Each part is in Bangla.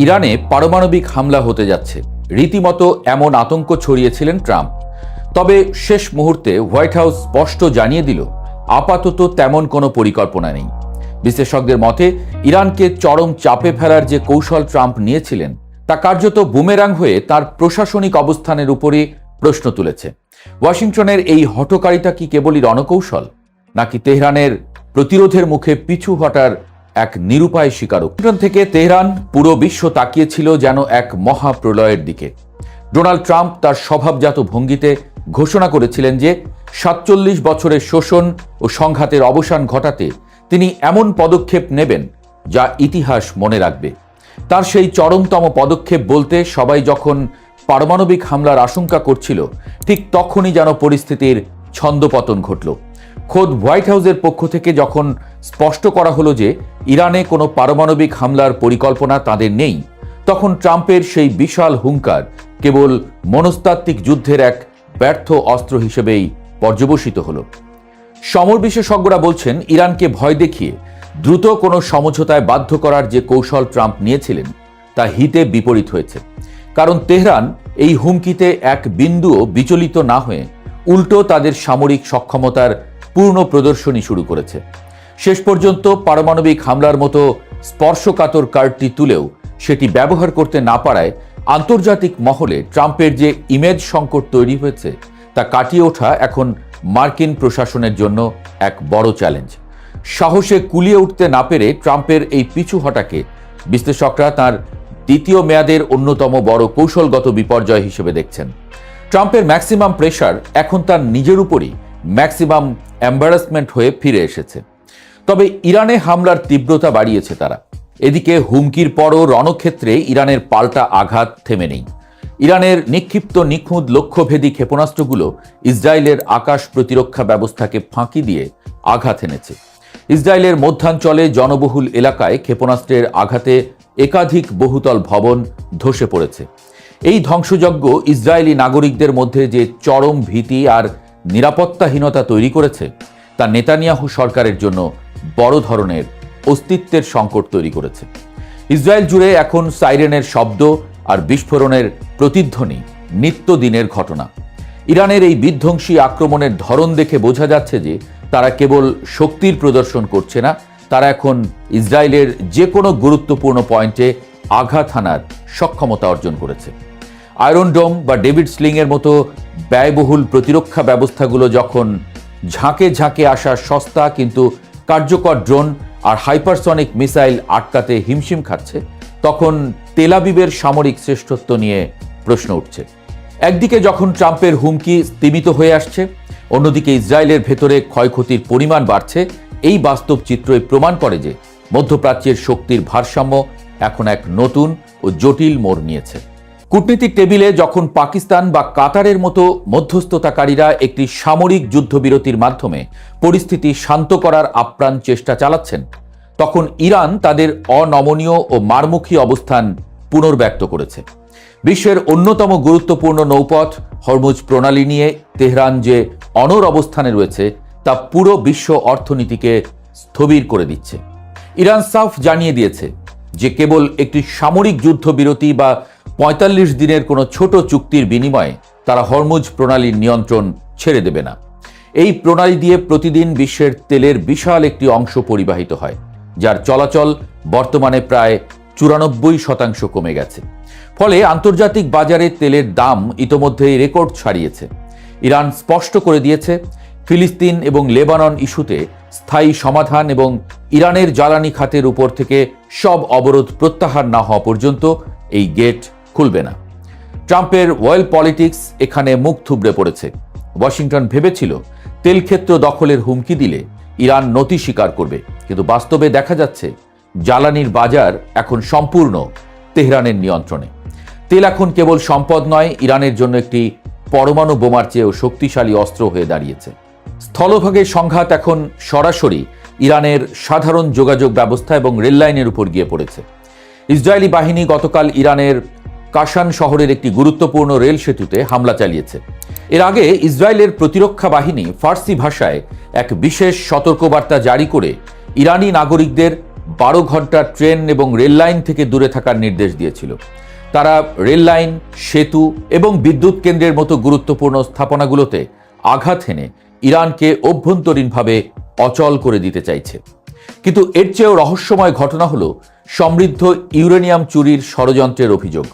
ইরানে পারমাণবিক হামলা হতে যাচ্ছে, রীতিমতো এমন আতঙ্ক ছড়িয়েছিলেন ট্রাম্প। তবে শেষ মুহূর্তে হোয়াইট হাউস স্পষ্ট জানিয়ে দিল আপাতত তেমন কোনো পরিকল্পনা নেই। বিশ্লেষকদের মতে ইরানকে চরম চাপে ফেলার যে কৌশল ট্রাম্প নিয়েছিলেন তা কার্যত বুমেরাং হয়ে তার প্রশাসনিক অবস্থানের উপরে প্রশ্ন তুলেছে। ওয়াশিংটনের এই হঠকারিতা কি কেবলই রণকৌশল, নাকি তেহরানের প্রতিরোধের মুখে পিছু হটার এক নিরুপায় স্বীকারোক্তি? ওয়াশিংটন থেকে তেহরান পুরো বিশ্ব তাকিয়েছিল যেন এক মহাপ্রলয়ের দিকে। ডোনাল্ড ট্রাম্প তার স্বভাবজাত ভঙ্গিতে ঘোষণা করেছিলেন যে ৪৭ বছরের শোষণ ও সংঘাতের অবসান ঘটাতে তিনি এমন পদক্ষেপ নেবেন যা ইতিহাস মনে রাখবে। তার সেই চরমতম পদক্ষেপ বলতে সবাই যখন পারমাণবিক হামলার আশঙ্কা করছিল, ঠিক তখনই যেন পরিস্থিতির ছন্দপতন ঘটল। খোদ হোয়াইট হাউসের পক্ষ থেকে যখন স্পষ্ট করা হলো যে ইরানে কোনো পারমাণবিক হামলার পরিকল্পনা তাদের নেই, তখন ট্রাম্পের সেই বিশাল হুঙ্কার কেবল মনস্তাত্ত্বিক যুদ্ধের এক ব্যর্থ অস্ত্র হিসেবেই পর্যবসিত হল। সমর বিশেষজ্ঞরা বলছেন, ইরানকে ভয় দেখিয়ে দ্রুত কোনো সমঝোতায় বাধ্য করার যে কৌশল ট্রাম্প নিয়েছিলেন তা হিতে বিপরীত হয়েছে। কারণ তেহরান এই হুমকিতে এক বিন্দুও বিচলিত না হয়ে উল্টো তাদের সামরিক সক্ষমতার পূর্ণ প্রদর্শনী শুরু করেছে। শেষ পর্যন্ত পারমাণবিক হামলার মতো স্পর্শকাতর কার্ডটি তুলেও সেটি ব্যবহার করতে না পারায় আন্তর্জাতিক মহলে ট্রাম্পের যে ইমেজ সংকট তৈরি হয়েছে তা কাটিয়ে ওঠা এখন মার্কিন প্রশাসনের জন্য এক বড় চ্যালেঞ্জ। সাহসে কুলিয়ে উঠতে না পেরে ট্রাম্পের এই পিছু হটাকে বিশ্লেষকরা তার দ্বিতীয় মেয়াদের অন্যতম বড় কৌশলগত বিপর্যয় হিসেবে দেখছেন। ট্রাম্পের ম্যাক্সিমাম প্রেশার এখন তার নিজের উপরই ম্যাক্সিমাম এম্বারাসমেন্ট হয়ে ফিরে এসেছে। তবে ইরানে হামলার তীব্রতা বাড়িয়েছে তারা। এদিকে হুমকির পরও রণক্ষেত্রে ইরানের পাল্টা আঘাত থেমে নেই। ইরানের নিক্ষিপ্ত নিখুঁত লক্ষ্যভেদী ক্ষেপণাস্ত্রগুলো ইসরায়েলের আকাশ প্রতিরক্ষা ব্যবস্থাকে ফাঁকি দিয়ে আঘাত এনেছে। ইসরায়েলের মধ্যাঞ্চলে জনবহুল এলাকায় ক্ষেপণাস্ত্রের আঘাতে একাধিক বহুতল ভবন ধসে পড়েছে। এই ধ্বংসযজ্ঞ ইসরায়েলি নাগরিকদের মধ্যে যে চরম ভীতি আর নিরাপত্তাহীনতা তৈরি করেছে তা নেতানিয়াহু সরকারের জন্য বড় ধরনের অস্তিত্বের সংকট তৈরি করেছে। ইসরায়েল জুড়ে এখন সাইরেনের শব্দ আর বিস্ফোরণের প্রতিধ্বনি নিত্যদিনের ঘটনা। ইরানের এই বিধ্বংসী আক্রমণের ধরন দেখে বোঝা যাচ্ছে যে তারা কেবল শক্তির প্রদর্শন করছে না, তারা এখন ইসরায়েলের যে কোনো গুরুত্বপূর্ণ পয়েন্টে আঘাত হানার সক্ষমতা অর্জন করেছে। আয়রন ডোম বা ডেভিড স্লিংয়ের মতো ব্যয়বহুল প্রতিরক্ষা ব্যবস্থাগুলো যখন ঝাঁকে ঝাঁকে আসা সস্তা কিন্তু কার্যকর ড্রোন আর হাইপারসনিক মিসাইল আটকাতে হিমশিম খাচ্ছে, তখন তেল আবিবের সামরিক শ্রেষ্ঠত্ব নিয়ে প্রশ্ন উঠছে। একদিকে যখন ট্রাম্পের হুমকি স্তিমিত হয়ে আসছে, অন্যদিকে ইসরায়েলের ভেতরে ক্ষয়ক্ষতির পরিমাণ বাড়ছে। এই বাস্তব চিত্রই প্রমাণ করে যে মধ্যপ্রাচ্যের শক্তির ভারসাম্য এখন এক নতুন ও জটিল মোড় নিয়েছে। কূটনীতিক টেবিলে যখন পাকিস্তান বা কাতারের মতো মধ্যস্থতাকারীরা একটি সামরিক যুদ্ধবিরতির মাধ্যমে পরিস্থিতি শান্ত করার আপ্রাণ চেষ্টা চালাচ্ছেন, তখন ইরান তাদের অনমনীয় ও মারমুখী অবস্থান পুনর্ব্যক্ত করেছে। বিশ্বের অন্যতম গুরুত্বপূর্ণ নৌপথ হরমুজ প্রণালী নিয়ে তেহরান যে অনড় অবস্থানে রয়েছে তা পুরো বিশ্ব অর্থনীতিকে স্থবির করে দিচ্ছে। ইরান সাফ জানিয়ে দিয়েছে যে কেবল একটি সামরিক যুদ্ধবিরতি বা ৪৫ দিনের কোনো ছোট চুক্তির বিনিময়ে তারা হরমুজ প্রণালীর নিয়ন্ত্রণ ছেড়ে দেবে না। এই প্রণালী দিয়ে প্রতিদিন বিশ্বের তেলের বিশাল একটি অংশ পরিবাহিত হয়, যার চলাচল বর্তমানে প্রায় ৯৪% কমে গেছে। ফলে আন্তর্জাতিক বাজারে তেলের দাম ইতোমধ্যেই রেকর্ড ছাড়িয়েছে। ইরান স্পষ্ট করে দিয়েছে, ফিলিস্তিন এবং লেবানন ইস্যুতে স্থায়ী সমাধান এবং ইরানের জ্বালানি খাতের উপর থেকে সব অবরোধ প্রত্যাহার না হওয়া পর্যন্ত এই গেট খুলবে না। ট্রাম্পের ওয়েল পলিটিক্স এখানে মুখ থুবড়ে পড়েছে। ওয়াশিংটন ভেবেছিল তেলক্ষেত্র দখলের হুমকি দিলে ইরান নতি স্বীকার করবে, কিন্তু বাস্তবে দেখা যাচ্ছে জ্বালানির বাজার এখন সম্পূর্ণ তেহরানের নিয়ন্ত্রণে। তেল এখন কেবল সম্পদ নয়, ইরানের জন্য একটি পরমাণু বোমার চেয়েও শক্তিশালী অস্ত্র হয়ে দাঁড়িয়েছে। স্থলভাগের সংঘাত এখন সরাসরি ইরানের সাধারণ যোগাযোগ ব্যবস্থা এবং রেললাইনের উপর গিয়ে পড়েছে। ইসরায়েলি বাহিনী গতকাল ইরানের কাশান শহরের একটি গুরুত্বপূর্ণ রেল সেতুতে হামলা চালিয়েছে। এর আগে ইসরায়েলের প্রতিরক্ষা বাহিনী ফার্সি ভাষায় এক বিশেষ সতর্কবার্তা জারি করে ইরানি নাগরিকদের 12 ঘন্টা ট্রেন এবং রেল লাইন থেকে দূরে থাকার নির্দেশ দিয়েছিল। তারা রেল লাইন, সেতু এবং বিদ্যুৎ কেন্দ্রের মতো গুরুত্বপূর্ণ স্থাপনাগুলোতে আঘাত হেনে ইরানকে অভ্যন্তরীণভাবে অচল করে দিতে চাইছে। কিন্তু এর চেয়েও রহস্যময় ঘটনা হলো সমৃদ্ধ ইউরেনিয়াম চুরির ষড়যন্ত্রের অভিযোগ।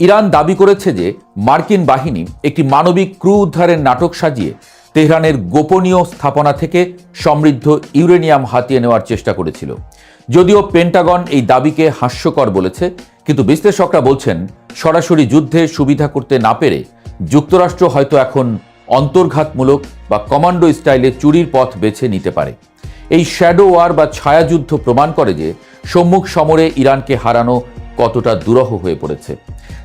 ইরান দাবি করেছে যে মার্কিন বাহিনী একটি মানবিক ক্রু উদ্ধারের নাটক সাজিয়ে তেহরানের গোপনীয় স্থাপনা থেকে সমৃদ্ধ ইউরেনিয়াম হাতিয়ে নেওয়ার চেষ্টা করেছিল। যদিও পেন্টাগন এই দাবিকে হাস্যকর বলেছে, কিন্তু বিশ্লেষকরা বলছেন সরাসরি যুদ্ধে সুবিধা করতে না পেরে যুক্তরাষ্ট্র হয়তো এখন অন্তর্ঘাতমূলক বা কমান্ডো স্টাইলে চুরির পথ বেছে নিতে পারে। এই শ্যাডো ওয়ার বা ছায়াযুদ্ধ প্রমাণ করে যে সম্মুখ সমরে ইরানকে হারানো কতটা দুরূহ হয়ে পড়েছে।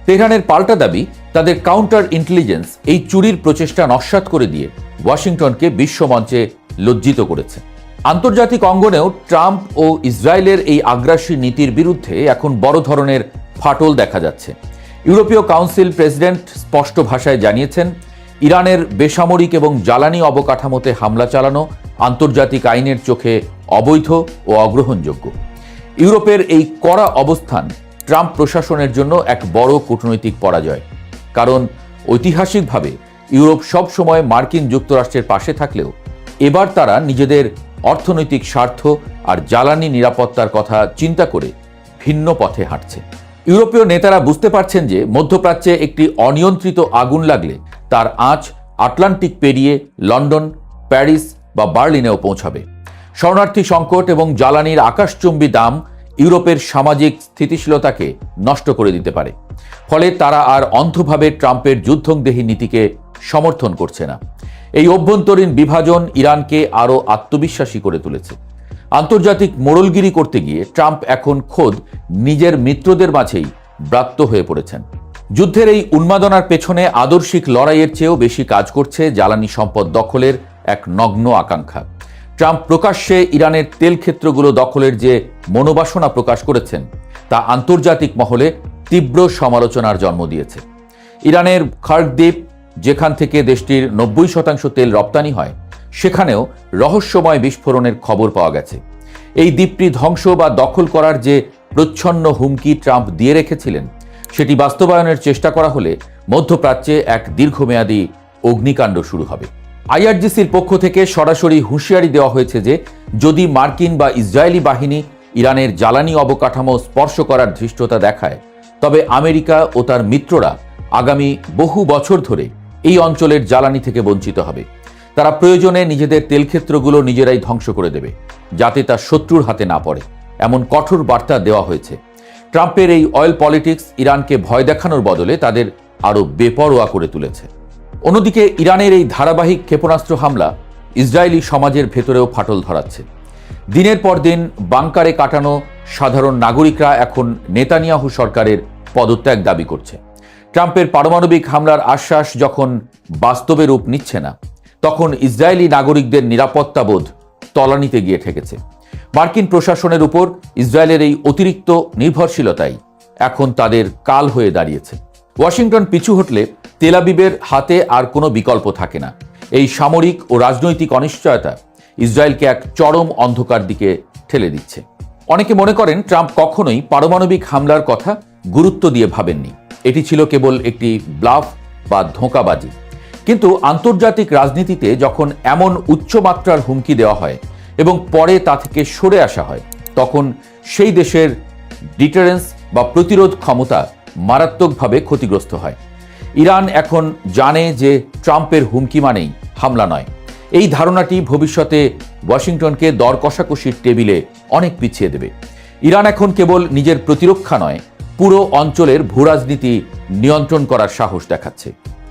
তেহরানের পাল্টা দাবি, তাদের কাউন্টার ইন্টেলিজেন্স এই চুরির প্রচেষ্টা নস্যাৎ করে দিয়ে ওয়াশিংটনকে বিশ্বমঞ্চে লজ্জিত করেছে। আন্তর্জাতিক অঙ্গনেও ট্রাম্প ও ইসরায়েলের এই আগ্রাসী নীতির বিরুদ্ধে এখন বড় ধরনের ফাটল দেখা যাচ্ছে। ইউরোপীয় কাউন্সিল প্রেসিডেন্ট স্পষ্ট ভাষায় জানিয়েছেন, ইরানের বেসামরিক এবং জ্বালানি অবকাঠামোতে হামলা চালানো আন্তর্জাতিক আইনের চোখে অবৈধ ও অগ্রহণযোগ্য। ইউরোপের এই কড়া অবস্থান ট্রাম্প প্রশাসনের জন্য এক বড় কূটনৈতিক পরাজয়। কারণ ঐতিহাসিকভাবে ইউরোপ সব সময় মার্কিন যুক্তরাষ্ট্রের পাশে থাকলেও এবার তারা নিজেদের অর্থনৈতিক স্বার্থ আর জ্বালানি নিরাপত্তার কথা চিন্তা করে ভিন্ন পথে হাঁটছে। ইউরোপীয় নেতারা বুঝতে পারছেন যে মধ্যপ্রাচ্যে একটি অনিয়ন্ত্রিত আগুন লাগলে তার আঁচ আটলান্টিক পেরিয়ে লন্ডন, প্যারিস বা বার্লিনেও পৌঁছাবে। শরণার্থী সংকট এবং জ্বালানির আকাশচুম্বী দাম ইউরোপের সামাজিক স্থিতিশীলতাকে নষ্ট করে দিতে পারে। ফলে তারা আর অন্ধভাবে ট্রাম্পের যুদ্ধংদেহী নীতিকে সমর্থন করছে না। এই অভ্যন্তরীণ বিভাজন ইরানকে আরও আত্মবিশ্বাসী করে তুলেছে। আন্তর্জাতিক মোড়লগিরি করতে গিয়ে ট্রাম্প এখন খোদ নিজের মিত্রদের মাঝেই ব্রাত্য হয়ে পড়েছেন। যুদ্ধের এই উন্মাদনার পেছনে আদর্শিক লড়াইয়ের চেয়েও বেশি কাজ করছে জ্বালানি সম্পদ দখলের এক নগ্ন আকাঙ্ক্ষা। ট্রাম্প প্রকাশ্যে ইরানের তেল ক্ষেত্রগুলো দখলের যে মনোবাসনা প্রকাশ করেছেন তা আন্তর্জাতিক মহলে তীব্র সমালোচনার জন্ম দিয়েছে। ইরানের খার্ক দ্বীপ, যেখান থেকে দেশটির 90% তেল রপ্তানি হয়, সেখানেও রহস্যময় বিস্ফোরণের খবর পাওয়া গেছে। এই দ্বীপটি ধ্বংস বা দখল করার যে প্রচ্ছন্ন হুমকি ট্রাম্প দিয়ে রেখেছিলেন, সেটি বাস্তবায়নের চেষ্টা করা হলে মধ্যপ্রাচ্যে এক দীর্ঘমেয়াদী অগ্নিকাণ্ড শুরু হবে। আইআরজিসির পক্ষ থেকে সরাসরি হুঁশিয়ারি দেওয়া হয়েছে যে যদি মার্কিন বা ইসরায়েলি বাহিনী ইরানের জ্বালানি অবকাঠামো স্পর্শ করার ধৃষ্টতা দেখায়, তবে আমেরিকা ও তার মিত্ররা আগামী বহু বছর ধরে এই অঞ্চলের জ্বালানি থেকে বঞ্চিত হবে। তারা প্রয়োজনে নিজেদের তেলক্ষেত্রগুলো নিজেরাই ধ্বংস করে দেবে, যাতে তা শত্রুর হাতে না পড়ে, এমন কঠোর বার্তা দেওয়া হয়েছে। ট্রাম্পের এই অয়েল পলিটিক্স ইরানকে ভয় দেখানোর বদলে তাদের আরও বেপরোয়া করে তুলেছে। অন্যদিকে ইরানের এই ধারাবাহিক ক্ষেপণাস্ত্র হামলা ইসরায়েলি সমাজের ভেতরেও ফাটল ধরাচ্ছে। দিনের পর দিন বাংকারে কাটানো সাধারণ নাগরিকরা এখন নেতানিয়াহু সরকারের পদত্যাগ দাবি করছে। ট্রাম্পের পারমাণবিক হামলার আশ্বাস যখন বাস্তবে রূপ নিচ্ছে না, তখন ইসরায়েলি নাগরিকদের নিরাপত্তাবোধ তলানিতে গিয়ে ঠেকেছে। মার্কিন প্রশাসনের উপর ইসরায়েলের এই অতিরিক্ত নির্ভরশীলতাই এখন তাদের কাল হয়ে দাঁড়িয়েছে। ওয়াশিংটন পিছু হটলে তেল আবিবের হাতে আর কোনো বিকল্প থাকে না। এই সামরিক ও রাজনৈতিক অনিশ্চয়তা ইসরায়েলকে এক চরম অন্ধকার দিকে ঠেলে দিচ্ছে। অনেকে মনে করেন ট্রাম্প কখনোই পারমাণবিক হামলার কথা গুরুত্ব দিয়ে ভাবেননি, এটি ছিল কেবল একটি ব্লাফ বা ধোঁকাবাজি। কিন্তু আন্তর্জাতিক রাজনীতিতে যখন এমন উচ্চমাত্রার হুমকি দেওয়া হয় এবং পরে তা থেকে সরে আসা হয়, তখন সেই দেশের ডিটারেন্স বা প্রতিরোধ ক্ষমতা মারাত্মকভাবে ক্ষতিগ্রস্ত হয়। ইরান এখন জানে যে ট্রাম্পের হুমকি মানেই হামলা নয়। এই ধারণাটি ভবিষ্যতে ওয়াশিংটনকে দর কষাকষির টেবিলে অনেক পিছিয়ে দেবে। ইরান এখন কেবল নিজের প্রতিরক্ষা নয়, পুরো অঞ্চলের ভূরাজনীতি নিয়ন্ত্রণ করার সাহস দেখাচ্ছে।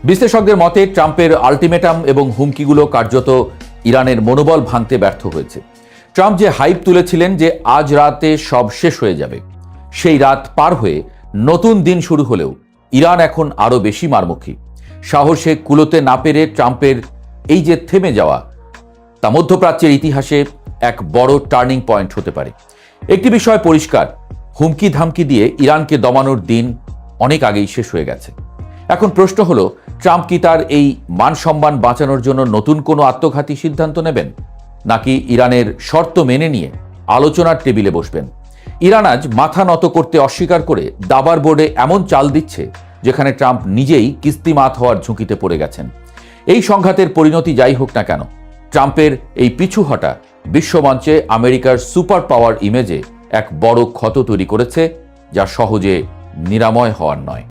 বিশ্লেষকদের মতে ট্রাম্পের আলটিমেটাম এবং হুমকিগুলো কার্যত ইরানের মনোবল ভাঙতে ব্যর্থ হয়েছে। ট্রাম্প যে হাইপ তুলেছিলেন যে আজ রাতে সব শেষ হয়ে যাবে, সেই রাত পার হয়ে নতুন দিন শুরু হলেও ইরান এখন আরও বেশি মারমুখী। সাহসে কুলোতে না পেরে ট্রাম্পের এই যে থেমে যাওয়া, তা মধ্যপ্রাচ্যের ইতিহাসে এক বড় টার্নিং পয়েন্ট হতে পারে। একটি বিষয় পরিষ্কার, হুমকি ধামকি দিয়ে ইরানকে দমানোর দিন অনেক আগেই শেষ হয়ে গেছে। এখন প্রশ্ন হলো, ট্রাম্প কি তার এই মান সম্মান বাঁচানোর জন্য নতুন কোনো আত্মঘাতী সিদ্ধান্ত নেবেন, নাকি ইরানের শর্ত মেনে নিয়ে আলোচনার টেবিলে বসবেন। ইরান আজ মাথা নত করতে অস্বীকার করে দাবার বোর্ডে এমন চাল দিচ্ছে যেখানে ট্রাম্প নিজেই কিস্তিমাত হওয়ার ঝুঁকিতে পড়ে গেছেন। এই সংঘাতের পরিণতি যাই হোক না কেন, ট্রাম্পের এই পিছু হটা বিশ্বমঞ্চে আমেরিকার সুপার পাওয়ার ইমেজে এক বড় ক্ষত তৈরি করেছে, যা সহজে নিরাময় হওয়ার নয়।